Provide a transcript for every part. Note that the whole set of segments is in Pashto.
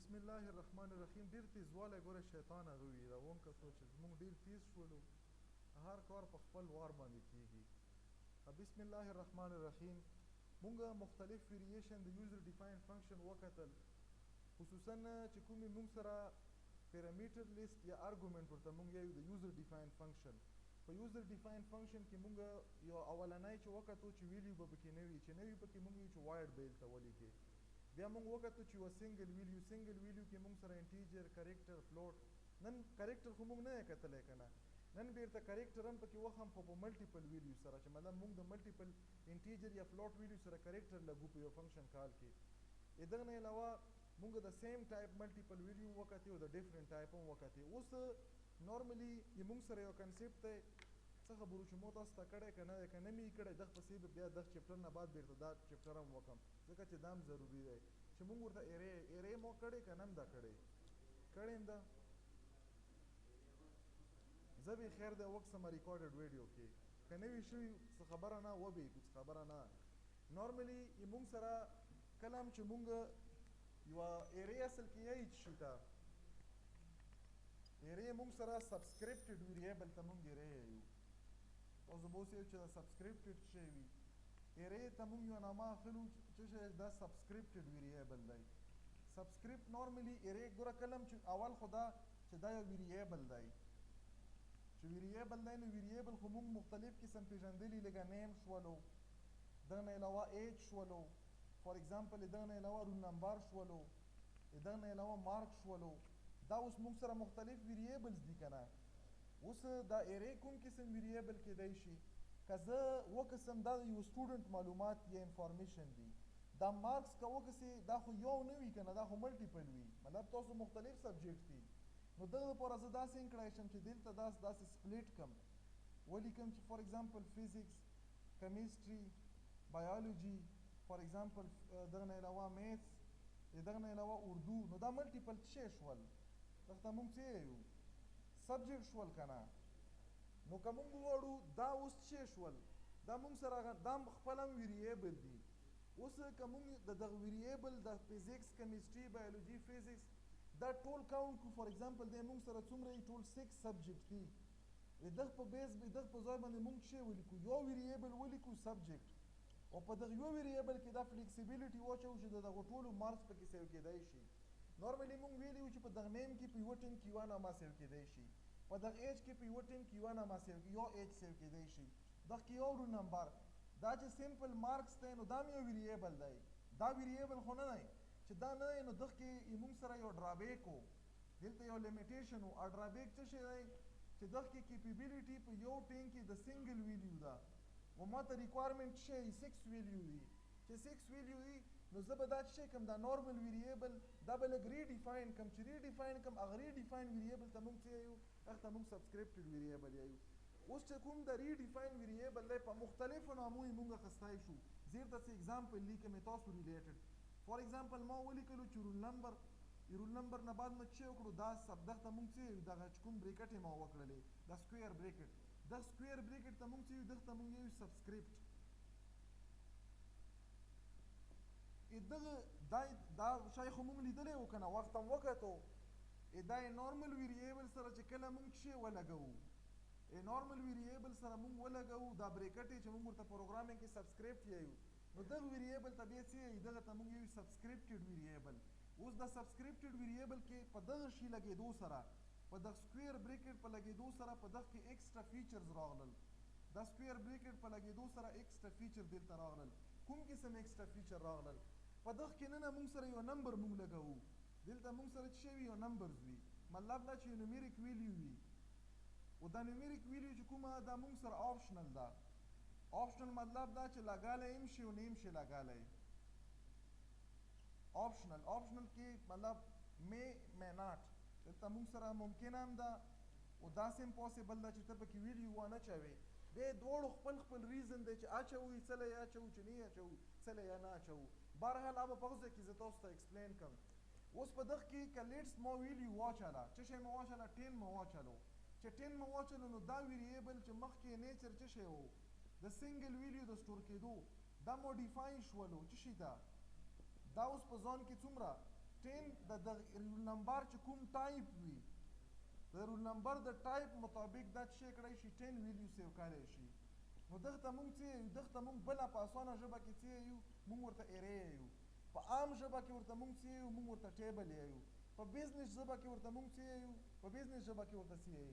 بسم الله الرحمن الرحیم. ډیر تیزوالی ګوره شیطان هغه وي روان کسو چې زمونږ ډیر تیز شولو، هر کار په خپل وار باندې کیږي. بسم الله الرحمن الرحیم. مونږ مختلف ویریشن د یوزر ډیفاین فنکشن وکتل، خصوصا چې کومې مونږ سره پیرامیټر لیست یا ارګومنټ ورته مونږ یو د یوزر ډیفاین فنکشن. په یوزر ډیفاین فنکشن کې مونږ یو اولنی چې وکتو چې ویلیو به پکې نه وي، چې نه وي پکې مونږ یو چې وایډ بیل ته ولیکې. بیا مونږ وکتو چې یو سنګل ویلیو کې مونږ سره انټیجر، کریکټر، فلوټ. نن کریکټر خو مونږ نه یې کتلی که نه، نن بیرته کریکټر هم پکې وخم خو په ملټیپل ویلیو سره، چې مطلب مونږ د ملټیپل انټیجر یا فلوټ ویلیو سره کریکټر لګو په یو فنکشن کال کې. دغه نه علاوه مونږ د سیم ټایپ ملټیپل ویلیو وکتې او د ډیفرنٹ ټایپ هم وکتې. اوس نارملی مونږ سره یو کنسپټ دی، څه خبرو چې مو تاسو ته کړی که نه دی، که نه مې کړی دغه پسې به بیا دغه چپټر نه بعد بیرته دا چپټر هم وکم، ځکه چې دا هم ضروري دی چې مونږ ورته ایرې مو کړی که نه هم ده کړی یم ده. زه به خیر دی وکسم ریکارډډ ویډیو کې، که نه وي شوي څه خبره نه، وبې څه خبره نه. نارملی مونږ سره کله هم چې مونږ یوه ایرې اصل کې یایي چې شي ته ایرې مونږ سره سبسکرپټډ ویریبل ته مونږ ایرې یایو. اوس به اوس یو چې سبسکرپټډ څه شی وي، ایرې ته مونږ یو نامه اخلو چې شی دا سبسکرپټډ ویریبل دی. سبسکرپټ نارملی ایرې ګوره کله هم چې اول خو دا چې دا یو ویریبل دی، چې ویریبل دی نو ویریبل خو مونږ مختلف قسم پېژندلي، لکه نیم شولو، دغه نه علاوه ایج شولو، فار ایگزامپل دغه نه علاوه رول نمبر شولو، دغه نه علاوه مارک شولو. دا اوس مونږ سره مختلف ویریبلز دي که نه. اوس دا ایرې کوم قسم ویریبل کیدی شي، که زه وقسم دا د یو سټوډنټ معلومات یا انفارمیشن دي، دا مارکس که وکسې دا خو یو نه وي که نه، دا خو ملټیپل وي، مطلب تاسو مختلف سبجیکټ دي. نو دغه لپاره زه داسې کړی شم چې دلته داسې سپلیټ کم ولیکم چې فار ایگزامپل فزیکس، کیمستري، بایولوجي، فار ایگزامپل دغه نه علاوه میتھس، دغه نه علاوه اردو. نو دا ملټیپل څه شول، دغه ته مونږ څه یایو، سبجیکټ شول که نه. نو که مونږ وغواړو دا اوس څه شول، دا مونږ سره دا خپل هم ویریبل دي. اوس که مونږ د دغه ویریبل د فزیکس، کیمستري، بایولوجي، فزیکس دا ټول کاونټ کړو، فار ایگزامپل دی مونږ سره څومره دي، ټول 6 سبجیکټ دي. دغه په بیس دغه په ځای باندې مونږ څه ولیکو، یو ویریبل ولیکو سبجیکټ، او په دغه یو ویریبل کې دا فلیکسیبیلیټي واچو چې د دغه ټولو مارکس پکې سیو کیدای شي. نارملی مونږ ویلي وو چې په دغه نیم کې په یوه ټیم کې یوه نامه سیو کیدای شي، په دغه ایج کې په یوه ټیم کې یوه نامه یو ایج سیو کیدای شي، دغه کې یو رول نمبر. دا چې سمپل مارکس دی نو دا هم یو ویریبل دی، دا ویریبل خو نه دی. چې دا نه دی نو دغه کې مونږ سره یو ډرابیک و، دلته یو لیمیټیشن و. ډرابیک څه شی دی چې دغه کې کیپیبیلیټي په یو ټیم کې د سنګل ویلیو ده، و ما ته ریکوایرمنټ شی 6 ویلیو دي، چې 6 ویلیو دي نو زه به دا څه کم دا نارمل ویریبل دا به لږ ریډیفاین کم، چې ریډیفاین کم هغه ریډیفاین ویریبل ته مونږ څه یایو، هغه ته مونږ سبسکرپټډ ویریبل یایو. اوس چې کوم د ریډیفاین ویریبل دی په مختلفو نامو یې مونږ اخیستی شو. زه درته څه اګزامپل لیکم تاسو ریلیټډ. فار ایگزامپل ما ولیکلو چې رول نمبر نه بعد مو څه وکړو، دا دغه ته مونږ څه یایو، دغه چې کوم بریکټ یې ما وکړلې دا سکویر بریکټ، دغه سکویر بریکټ ته مونږ څه یایو، دغه ته مونږ یایو سبسکرپټ. دغه دا شی خو مونږ لیدلی و که نه، وخت هم وکتو. دا یې نارمل ویریبل سره چې کله مونږ څه ولګوو، نارمل ویریبل سره مونږ ولګوو دا بریکټ چې مونږ ورته پروګرامینګ کې سبسکرپټ یایو، نو دغه ویریبل ته بیا څه یایي، دغه ته مونږ یایو سبسکرپټډ ویریبل. اوس د سبسکرپټډ ویریبل کې په دغه شي لګېدو سره، په دغه سکویر بریکټ په لګېدو سره په دغه کې ایکسټرا فیچرز راغلل. دا سکویر بریکټ په لګېدو سره ایکسټرا فیچر دلته راغلل. کوم قسم ایکسټرا فیچر راغلل، په دغه کې نن مونږ سره یو نمبر مونږ لګوو، دلته مونږ سره څه وي، یو نمبرز وي، مطلب دا چې یو نومیریک ویلیو وي. او دا نومیریک ویلیو چې کومه دا مونږ سره آپشنل ده. آپشنل مطلب دا چې لګالی هم شي او نه هم شي لګالی. آپشنل کې مطلب می ناټ، دلته مونږ سره ممکن هم ده او داسې هم پاسبل ده چې ته پکې ویلیو وانه چوې. بیا دواړو خپل ریزن دی چې اچوو یې څله یې اچوو، چې نه یې اچوو څله یې نه اچوو. بهرحال هغه په هغه ځای کې زه تاسو ته ایکسپلین کړم. اوس په دغه کې که لیټس ما ویلیو واچله، څه شی مو واچله، 10 مو واچلو. چې 10 مو واچلو نو دا ویریبل چې مخکې نیچر څه شی و، د سنګل ویلیو د سټور کېدو، دا موډیفای شولو څه شي ته، دا اوس په ځان کې څومره 10 د رول نمبر چې کوم ټایپ وي د رول نمبر د ټایپ مطابق دا څه کړی شي 10 ویلیو سیو کړی شي. نو دغه ته مونږ څه یو دغه ته مونږ بله په اسانه ژبه کې څه یو مونږ ورته ارې یو. په عام ژبه کې ورته مونږ څه یو مونږ ورته ټیبل یو. په بزنس ژبه کې ورته مونږ څه یو په بزنس ژبه کې ورته څه یو.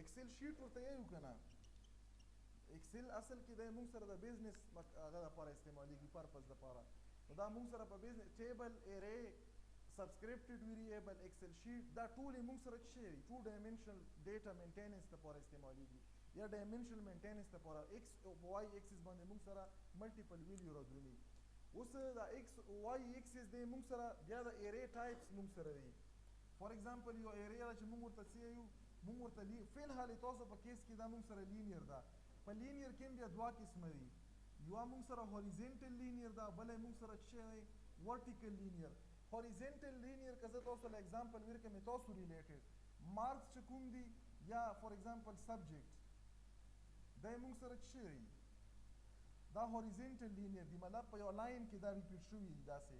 ایکسل شیټ ورته یو که نه. ایکسل اصل کې دی مونږ سره د بزنس هغه دپاره استعمالیږي پرپز دپاره. نو دا مونږ سره په بزنس ټیبل ارې سبسکرپټډ ویریبل ایکسل شیټ دا ټول یې مونږ سره څه شی ټو ډایمنشنل ډیټا مینټیننس دپاره استعمالیږي یا ډایمنشنل مینټیننس دپاره. ایکس وای ایکسس باندې مونږ سره ملټیپل ویلیو راځي. اوس دا ایکس وای ایکسس دی مونږ سره بیا د ارې ټایپس مونږ سره دی. فار ایگزامپل یو ارې ده چې مونږ ورته څه یو مونږ ورته فی الحال تاسو په کیس کې دا مونږ سره لینیر ده. په لینیر کې بیا دوه قسمه دي. یو مونږ سره هوریزنټل لینیر ده بل مونږ سره څه دی ورټیکل لینیر. هوریزنټل لینیر که زه تاسو له اگزامپل ورکړم تاسو ریلیټډ مارکس چې کوم دي یا فار ایگزامپل سبجیکټ دا مونږ سره څه دی دا هوریزنټل لینیر دی مطلب په یو لاین کې دا ریپیټ شوي دي داسې.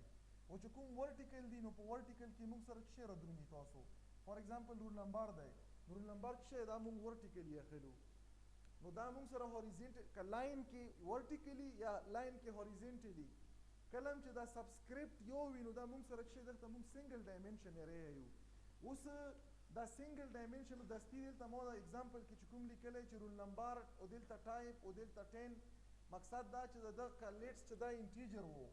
او چې کوم ورټیکل دی نو په ورټیکل کې مونږ سره څه راځي تاسو فار ایگزامپل رول نمبر دی رول نمبر څه دا مونږ ورټیکل یې اخلو. نو دا مونږ سره هوریزنټل که لاین کې ورټیکلی یا لاین کې هوریزنټلی کلم چې دا سبسکرپټ یو وي نو دا مونږ سره څه دلته مونږ سنگل ډایمنشن ارې یو. اوس دا سنگل ډایمنشن دستي دلته ما دا اگزامپل کې چې کوم لیکلی چې رول نمبر او دلته ټایپ او دلته 10 مقصد دا چې دغه لیټس چې دا انټیجر وو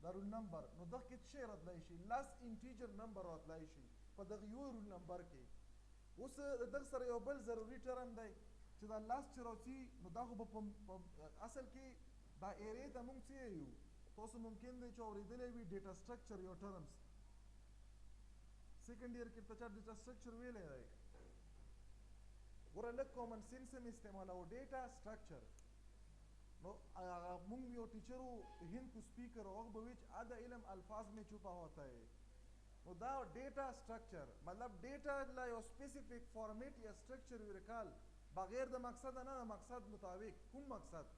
دا رول نمبر نو دغه کې څه راتلی شي لاس انټیجر نمبر راتلی شي په دغه یو رول نمبر کې. اوس دغه سره یو بل ضروري ټرم دی چې دا لاس چې راځي نو دا خو به اصل کې دا ارې ته مونږ څه یو تاسو ممکن دی چې اورېدلی وي ډیټا سټرکچر یو ټرمز سیکنډ ایئر کې ته چا ډیټا سټرکچر ویلی دی ګوره لږ کامن سینس هم استعمالوو ډیټا سټرکچر. نو مونږ یو ټیچر و هند کو سپیکر هغه به وی چې آدھا علم الفاظ میں چھپا ہوتا ہے. نو دا ډیټا سټرکچر مطلب ډیټا لا یو سپیسیفک فارمیټ یا سټرکچر ورکال بغیر د مقصد نه د مقصد مطابق کوم مقصد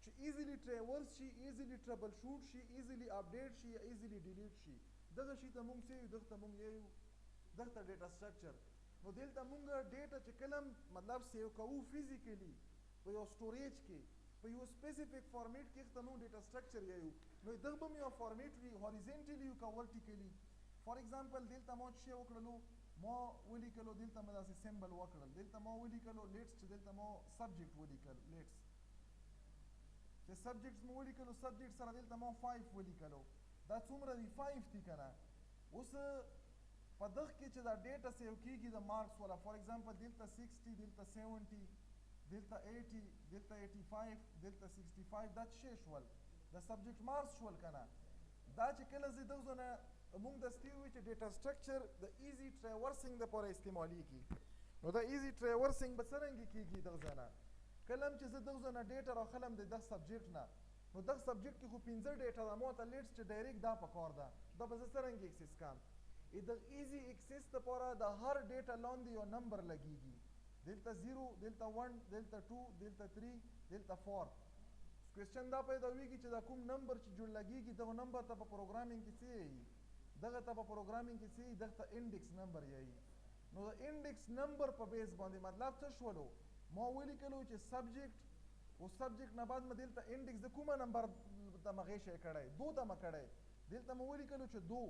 چې ایزیلی ټریورس شي ایزیلی ټربل شوټ شي ایزیلی اپډیټ شي یا ایزیلی ډیلیټ شي دغه شي ته مونږ څه یو دغه ته مونږ یو دغه ته ډیټا سټرکچر. نو دلته مونږ ډیټا چې کلم مطلب سیو کوو فزیکلی په یو سټوریج کې په یو سپیسیفک فارمیټ کې ته مونږ ډیټا سټرکچر یو. نو دغه به یو فارمیټ وي هوریزنټلی او کا ورټیکلی. فار ایگزامپل دلته ما څه وکړلو ما ولیکلو دلته ما داسې سمبل وکړل دلته ما ولیکلو لیټس چې دلته ما سبجیکټ ولیکل لیټس چې سبجیکټس مو ولیکلو سبجیکټ سره دلته ما 5 ولیکلو دا څومره دي 5 دي که نه. اوس په دغه کې چې دا ډیټا سیو کېږي د مارکس والا فار ایگزامپل دلته 60 دلته 70 دلته 80 دلته 85 دلته 65 دا څه شول د سبجیکټ مارکس شول که نه. دا چې کله زه دغه نه مونږ دستي وي چې ډیټا سټرکچر د ایزي ټریورسنګ دپاره استعمالیږي. نو دا ایزي ټریورسنګ به څرنګه کېږي دغه ځای نه کله چې زه دغه ځای نه ډیټا راخلم د دغه سبجیکټ نه نو دغه سبجیکټ کې خو 15 ډیټا ده ما ته لیټس چې ډایرکټ دا پکار ده دا به زه څرنګه اکسس کړم. د ایزي اکسس دپاره د هر ډیټا لاندې یو نمبر لګېږي دلته 0 دلته 1 دلته 2 دلته 3 دلته 4. کوېسچن دا پیداویږي چې دا کوم نمبر چې جوړ لګېږي دغه نمبر ته په پروګرامینګ کې څه یي دغه ته په پروګرامینګ کې څه یي دغه ته انډکس نمبر یي. نو د انډکس نمبر په بیس باندې مطلب څه شولو ما ولیکلو چې سبجیکټ او سبجیکټ نه بعد مې دلته انډکس د کومه نمبر ته مغې شی کړی 2 ته مې کړی دلته مې ولیکلو چې 2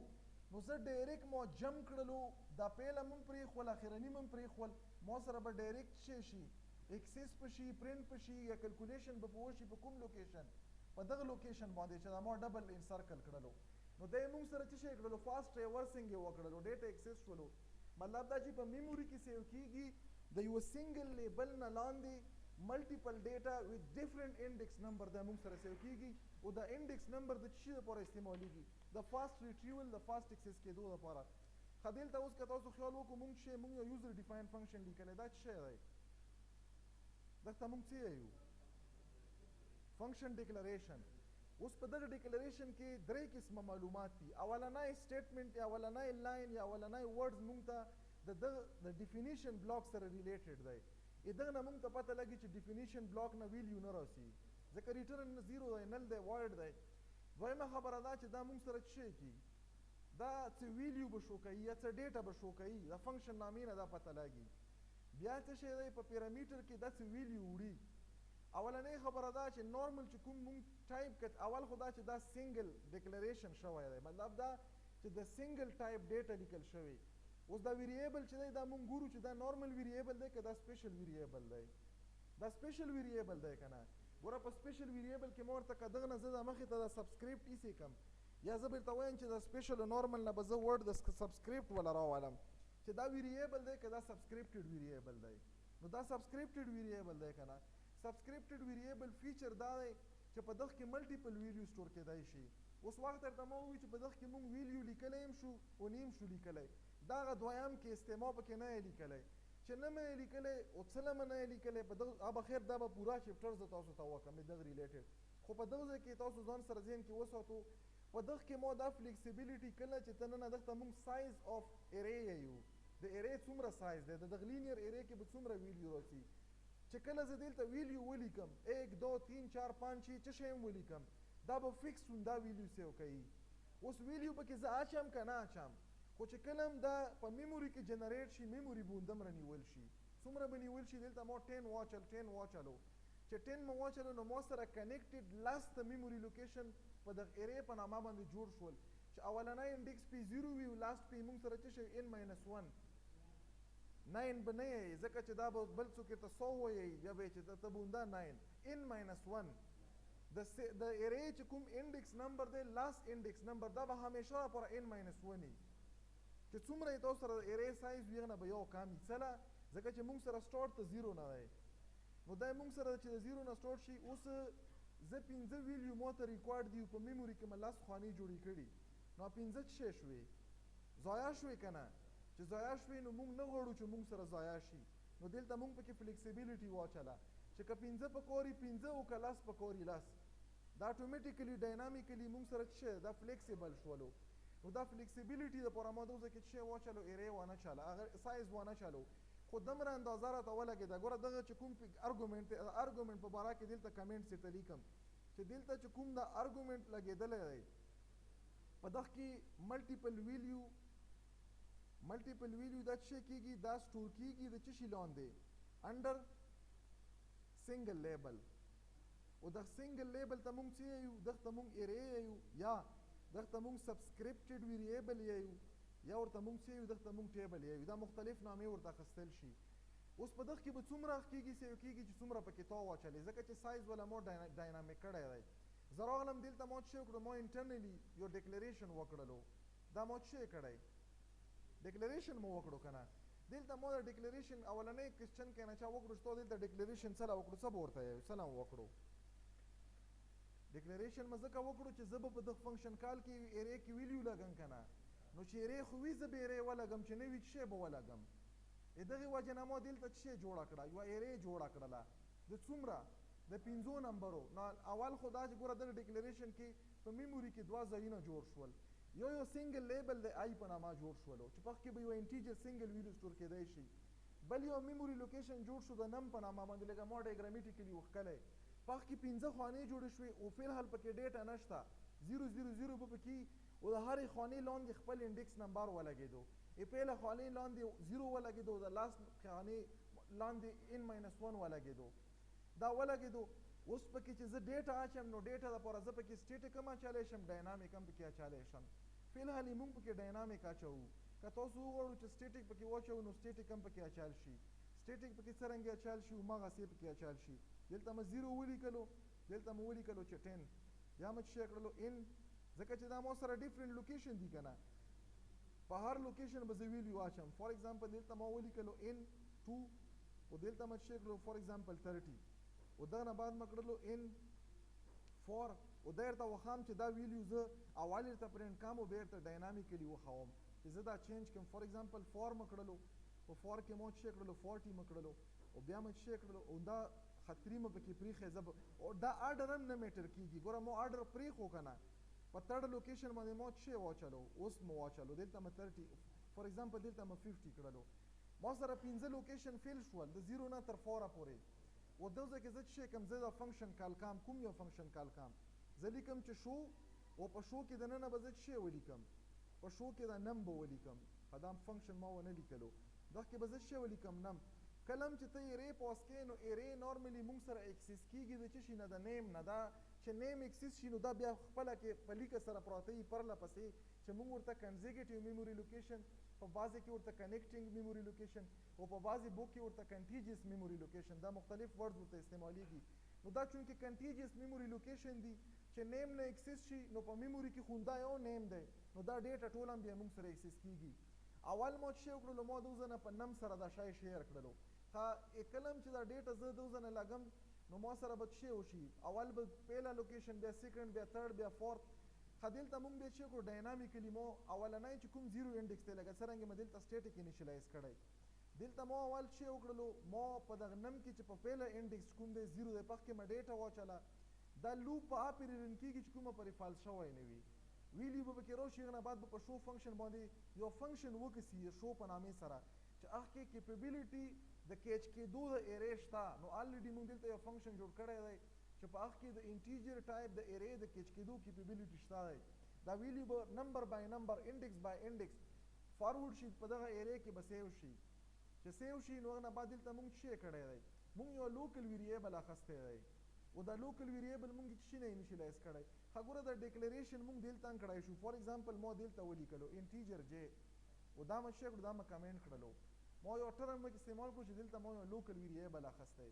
نو زه ډایرکټ ما جم کړلو دا پیله مې پرېښول اخرني مې پرېښول ما سره به ډایرکټ شي اکسس په شي پرنټ په شي یا کلکولیشن به په وشي په کوم لوکیشن په دغه لوکیشن باندې چې دا ما ډبل انسرکل کړلو. نو دا یې مونږ سره څه شی کړلو فاسټ ریورسنګ یې وکړلو ډیټا اکسس شولو. مطلب دا چې په میموري کې سیو کېږي د یو سنګل لیبل نه لاندې ملټیپل ډیټا وذ ډفرنٹ انډکس نمبر دا مونږ سره سیو کېږي او دا انډکس نمبر د څه لپاره استعمالیږي د فاسټ ریټریول د فاسټ اکسس کېدو لپاره. ښه دلته اوس که تاسو خیال وکړو مونږ یو یوزر ډیفاین فنکشن لیکلی دا څه شی دی دلته مونږ څه یو فنکشن ډیکلریشن. اوس په دغه ډیکلریشن کې 3 قسمه معلومات دي. اولنی سټیټمنټ یا اولنی لاین یا اولنی ورډز مونږ ته د ډیفینیشن بلاک سره ریلیټډ دی. دغه نه مونږ ته پته لګي چې ډیفینیشن بلاک نه ویلیو نه راسي ځکه ریټرن زیرو دی، نل دی، وایډ دی. دویمه خبره دا چې دا موږ سره څه شی کوي، دا څه ویلیو به شو کوي یا څه ډیټا به شو کوي، د فنکشن نامې نه دا پته لګي. بیا څه شی دی په پیرامیټر کې دا څه ویلیو وړي. اولنۍ خبره دا چې نارمل چې کوم مونږ ټایپ کړ اول خو دا چې دا سنگل ډیکلریشن شوی دی، مطلب دا چې د سنگل ټایپ ډیټا لیکل شوی. اوس دا ویریبل چې دی دا مونږ ګورو چې دا نارمل ویریبل دی که دا سپیشل ویریبل دی. دا سپیشل ویریبل دی که نه. ګوره په سپیشل ویریبل کې ما ورته که دغه نه زه د مخې ته د سبسکریپټ ایسې کړم یا زه به درته وایم چې د سپیشل نارمل نه به زه ورډ د سبسکریپټ وله راولم چې دا ویریبل دی که دا سبسکریپټډ ویریبل دی. نو دا سبسکریپټډ ویریبل دی که نه. سبسکریپټډ ویریبل فیچر دا دی چې په دغه کې ملټیپل ویلیو سټور کېدای شي. اوس وخت درته ما ووایي چې په دغه کې مونږ ویلیو لیکلی هم شو او نیم شو لیکلی. دغه دویم کې استعما پکې نه یې لیکلی چې نه مې یې لیکلی او څه نه مې نه یې لیکلی. په دغه بخیر دا به پوره چپټر زه تاسو ته وکړم دغه ریلیټډ، خو په دغه ځای کې تاسو ځان سره ذهن کې وساتو. په دغه کې ما دا فلیکسیبیلیټي کله چې ته نن دغه ته مونږ سایز آف ارې یو د ارې څومره سایز دی، د دغه لینیر ارې کې به څومره ویلیو راځي چې کله زه دلته ویلیو ولیکم 1 2 3 4 5 6 څه شی هم ولیکم دا به فکس وون دا ویلیو سیو کوي. اوس ویلیو پکې زه اچم که نه اچم، خو چې کله هم دا په میموري کې جنریټ شي میموري به همدومره نیول شي. څومره به نیول شي دلته ما 10 واچلو چې 10 مو واچلو نو ما سره کنیکټډ لاس د میموري لوکیشن په دغه ارې په نامه باندې جوړ شول چې اولنی انډیکس پی 0 وي او لاست پی موږ سره څه شی n-1 9 به نه یې ځکه چې دا به بل څوک یې ته 100 وایي بیا به یې چې ته به همدا 9 n-1 د ارې چې کوم انډیکس نمبر دی لاست انډیکس نمبر دا به همیشه لپاره n-1 وي چې څومره یې تاسو سره د ارې سایز وي هغه نه به یو کم وي. څه له ځکه چې موږ سره سټارټ ته 0 نه دی نو دا موږ سره چې د 0 نه سټارټ شي. اوس زه 15 ویلیو ما ته ریکارډ دي په میموري کې مې لس خانې جوړې کړي نو 15 څه شی شوې ضایع شوې که نه. چې ضایع شوې نو موږ نه غواړو چې موږ سره ضایع شي. نو دلته موږ پکې فلیکسیبیلیټي واچله چې که 15 پکوري 15 او که لس پکوري لس. دا اټومیټیکلی ډاینامیکلی موږ سره څه شی دا فلیکسیبل شولو. نو دا فلیکسیبیلیټي دپاره ما دغه کې څه شی واچلو ارې ونه چله هغه سایز ونه چلو خو دومره اندازه راته ولګېده. ګوره دغه چې کوم ارګومنټ په باره کې دلته کمنټ سې ته لیکم چې دلته چې کوم دا ارګومنټ لګېدلی دی په دغه کې ملټیپل ویلیو دا څه شی کېږي دا سټور کېږي د څه شي لاندې انډر سنګل لیبل. او دغه سنګل لیبل ته مونږ څه یو دغه ته مونږ ارې یو یا دغه ته مونږ سبسکریپټډ ویریبل یو یا ورته مونږ څه یو دغه ته مونږ ټیبل یو. دا مختلف نامې ورته اخیستل شي. اوس په دغه کې به څومره کېږي سیو کېږي چې څومره پکې تا واچلې ځکه چې سایز ولا ما ډاینامیک کړی دی. زه راغلم دلته ما څه وکړو ما انټرنلي یو ډیکلریشن وکړلو. دا ما څه کړی ډیکلریشن مو وکړو که نه. دلته ما د ډیکلریشن اولنی کوېسچن کې نه چا وکړو چې تا دلته ډیکلریشن څه له وکړو څه به ورته یو څه نه وکړو. ډیکلریشن مې ځکه وکړو چې زه به په دغه فنکشن کال کې ارې کې ویلیو لګم که نه نو چې ارې خو وي زه به ارې ولګم چې نه وي څه شی به ولګم. د دغې وجې نه ما دلته څه شی جوړه کړه یوه ارې جوړه کړله د څومره د 5 نمبرو. نو اول خو دا چې ګوره دغه ډیکلریشن کې په میموري کې 2 ځایونه جوړ شول. یو سنگل لیبل د آی په نامه جوړ شولو چې پخ کې به یو انټیجر سنگل ویلیو سټور کېدای شي. بل یو میموري لوکیشن جوړ شو د نم په نامه باندې لکه ما ډایګرامیټیکلي وښکلی پخ کې 15 خانې جوړې شوې او فی الحال پکې ډیټا نشته 000 به پکې او د هرې خانې لاندې خپل انډیکس نمبر ولګېدو. پیله خانې لاندې 0 ولګېدو د لاست خانې لاندې n-1 ولګېدو. دا ولګېدو اوس پکې چې زه ډیټا اچم نو ډیټا دپاره زه پکې سټیټک هم اچولی شم ډاینامیک هم پکې اچولی شم. فی الحال یې مونږ پکې ډاینامیک اچوو. که تاسو وغواړو چې سټیټک پکې واچوو نو سټیټک هم پکې اچال شي. سټیټک پکې څرنګه اچال شي هماغسې پکې اچال شي. دلته مې 0 ولیکلو دلته مې ولیکلو چې 10 یا مې څه کړلو n ځکه چې دا ما سره ډیفرنٹ لوکیشن دي که نه په هر لوکیشن به زه ویلیو اچم. فار ایگزامپل دلته ما ولیکلو n2 او دلته مې څه کړلو فار ایگزامپل 30 او دغه نه بعد مې کړلو n4 او دا درته وښام چې دا ویلیو زه اول درته پرنټ کړم او بیا درته ډاینامیکلي وښوم چې زه دا چینج کړم. فار ایگزامپل 4 مې کړلو په 4 کې مو څه کړلو 40 مې کړلو او بیا مې څه کړلو او دا خطري مې پکې پرېښی زه او دا آرډر هم نه میټر کېږي. ګوره مو آرډر پرېښو که نه په 3rd لوکیشن باندې ما څه واچلو اوس مو واچلو دلته مې 30 فار ایگزامپل دلته مې 50 کړلو. ما سره 15 لوکیشن فیل شول د 0 نه تر 4 پورې و دغه ځای کې زه چې کوم زه دا فنکشن کال کوم کوم یو فنکشن کال کوم زه لیکم چې شو او په شو کې دننه به زه څه ولیکم په شو کې دا نم به ولیکم په دا فنکشن ما ونه لیکلو دغه کې به زه څه ولیکم نم کلم چې ته ایرې پاس کې نو ایرې نارملی مونږ سره اکسس کیږي د څه شي نه د نیم نه دا چې نیم اکسس شي نو دا بیا خپله کې په لیکه سره پراته وي پرله پسې چې مونږ ورته کنزیکیټیو میموري لوکیشن په بعضې کې ورته کنیکټینګ میموري لوکیشن او په بعضې بوک کې ورته کنټیجیس میموري لوکیشن دا مختلف ورډز ورته استعمالیږي نو دا چونکې کنټیجیس میموري لوکیشن دي چې نیم نه اکسس شي نو په میموري کې خو دا یو نیم دی نو دا ډیټا ټول هم بیا مونږ سره اکسس کیږي اول ما چې وکړلو ما د اوزه نه په نم سره دا شی شیر کړلو کلم چې دا ډیټا زه د اوزه نه لګم نو ما سره به څه وشي اول به پهله لوکیشن بیا سیکنډ بیا تھرډ بیا فورت دلته مونږ بیا چې کړو ډاینامیکلی مو اولنی چې کوم زیرو انډکس دی لکه څرنګه مې دلته سټیټیک انیشلایز کړی دلته ما اول چې وکړلو ما په دغه نم کې چې په پهله انډکس کوم دی زیرو دی پخ کې مې ډیټا واچله دا لوپ په اپې رن کېږي چې کومه پرې فالس شوی نه وي ویلی به پکې راشي هغه نه بعد به په شو فنکشن باندې یو فنکشن وکړي شو په نامې سره چې هغه کې کیپیبلیټي د کیچ کېدو د ایرې شته نو الریډي مونږ دلته یو فنکشن جوړ کړی دی چې په هغه کې د انټیجر ټایپ د ایرې د کیچ کېدو کیپیبلیټي شته دی دا ویلی به نمبر بای نمبر انډکس بای انډکس فارورډ شي په دغه ایرې کې به سیو شي چې سیو شي نو هغه نه بعد دلته مونږ څه کړی دی مونږ یو لوکل ویریبل اخیستی دی او دا لوکل ویریبل مونږ چې نه انیشلایز کړی ګوره دا ډیکلیریشن مونږ دلته هم کړی شو فار ایگزامپل ما دلته ولیکلو انټیجر جے او دا مې څه کړو دا مې کمنټ کړلو ما یو ټرم استعمال کړو چې دلته ما یو لوکل ویریبل اخیستی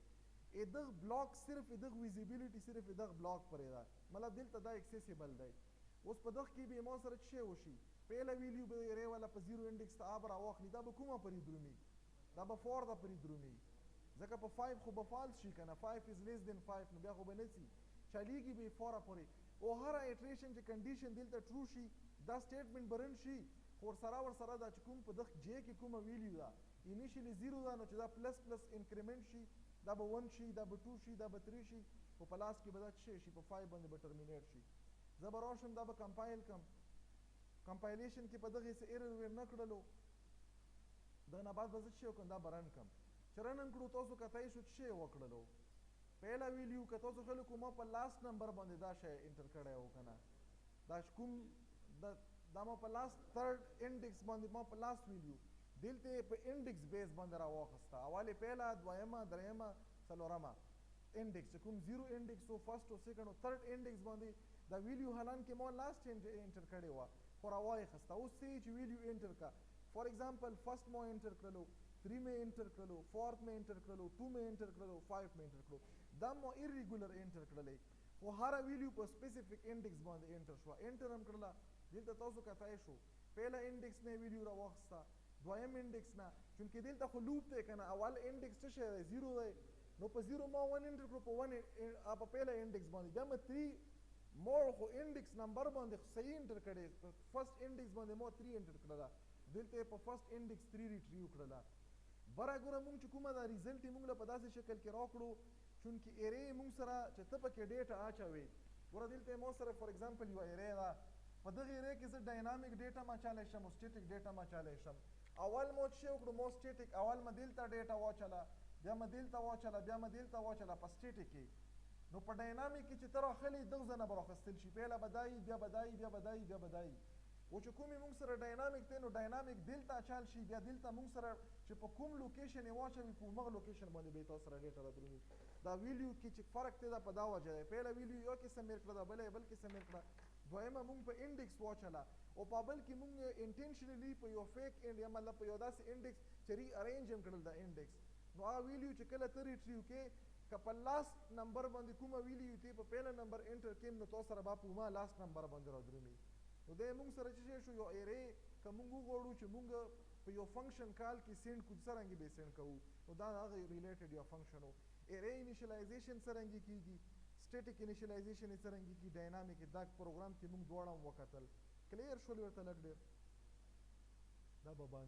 دغه بلاک صرف دغه ویزیبیلیټي صرف دغه بلاک پرې ده مطلب دلته دا اکسیسیبل دی اوس په دغه کې به ما سره څه وشي پهله ویلیو به ایرې والا په زیرو انډکس ته آب راواخلي دا به کومه پرې درومي دا به 4 ده پرې درومي ځکه په 5 خو به فالس شي که نه 5 از لیس دین 5 نو بیا خو به نه سي چلیږي به 4 پورې او هر ایټریشن چې کنډیشن دلته ټرو شي دا سټیټمنټ به رن شي خو ورسره دا چې کوم په دغه جې کې کومه ویلیو ده انیشلی زیرو ده نو چې دا پلس پلس انکریمنټ شي دا به 1 شي دا به 2 شي دا به 3 شي او په لاس کې به دا څه شي په 5 باندې به ټرمینیټ شي زه به راشم دا به کمپایل کم کمپایلیشن کې په دغه څه ایرر ور نه کړلو دا نه بعد به زه څه وکړم دا به رن کم چې رن کړو تاسو کتای شو څه وکړلو پهلا ویلیو که تاسو خلکو ما په لاست نمبر باندې دا شی انټر کړی و که نه دا کوم دا ما په لاست تھرډ انډکس باندې ما په لاست ویلیو دلته په انډکس بیس باندې راواخسته اول پهلا دویمه دریمه څلورمه انډکس چې کوم زیرو انډکس او فرست او سیکنډ او تھرډ انډکس باندې دا ویلیو حالان کې ما لاست انټر کړی و خو راواخسته اوس چې ویلیو انټر کا فار ایگزامپل فرست ما انټر کړلو 3 مې انټر کړلو 4 مې انټر کړلو 2 مې انټر کړلو 5 مې انټر کړلو دا مو ایریګولر انټر کړلې خو هر ویلیو په سپیسیفیک انډکس باندې انټر شو انټر هم کړله دلته تاسو کتای شو پهلا انډکس نه ویلیو راوخسته دویم انډکس نه چونکې دلته خو لوپ دی کنه اول انډکس څه شی دی زیرو دی نو په زیرو ما 1 انټر کړو په 1 په پهلا انډکس باندې بیا ما 3 مور خو انډکس نمبر باندې صحیح انټر کړی فرست انډکس باندې ما 3 انټر کړله دلته په فرست انډکس 3 ریټریو کړله بره ګوره مونږ چې کومه دا ریزلټ یې مونږ له په داسې شکل کې راکړو چونکې ایرې مونږ سره چې ته پکې ډیټا اچوې ګوره دلته ما سره فار ایگزامپل یو ایرې ده په دغه ایرې کې زه ډاینامیک ډیټا ما چالی شم او سټیټیک ډیټا ما چالی شم اول مو څه وکړو مو سټیټیک اول ما دلته ډیټا واچله بیا ما دلته واچله بیا ما دلته واچله په سټیټیک کې نو په ډاینامیک کې چې ته راخلې دغه ځای نه به راخیستل شي پهله به دایي بیا به دایي بیا به دایي بیا به دایي او چې کومې مونږ سره ډاینامیک دی نو ډاینامیک دلته اچال شي بیا دلته مونږ سره چې په کوم لوکیشن یې واچوي په همغه لوکیشن باندې به یې تاسو سره ډیټا راځي دا ویلیو کې چې فرق دی دا په دا وجه دی پهله ویلیو یو قسم میر کړه دا بله بل قسم میر کړه دویمه مونږ په انډکس واچله او په بل کې مونږ انټینشنلی په یو فیک انډ یا مطلب په یو داسې انډکس چې ری ارینج هم کړل دا انډکس نو هغه ویلیو چې کله ته ریټریو کې که په لاست نمبر باندې کومه ویلیو تی په پهله نمبر انټر کړم نو تاسو سره به په همغه لاست نمبر باندې راځي نو دی مونږ سره چې شو یو ایرې که مونږ وغواړو چې مونږ په یو فنکشن کال کې سینډ کړو څرنګه به سینډ کوو نو دا هغه ریلیټډ یو فنکشن و ایرې انیشلایزیشن څرنګه کیږي سټیټیک انیشلایزیشن یې څرنګه کیږي ډاینامیک دا پروګرام کې مونږ دواړه هم وکتل کلیر شول ورته لږ ډېر دا به باندې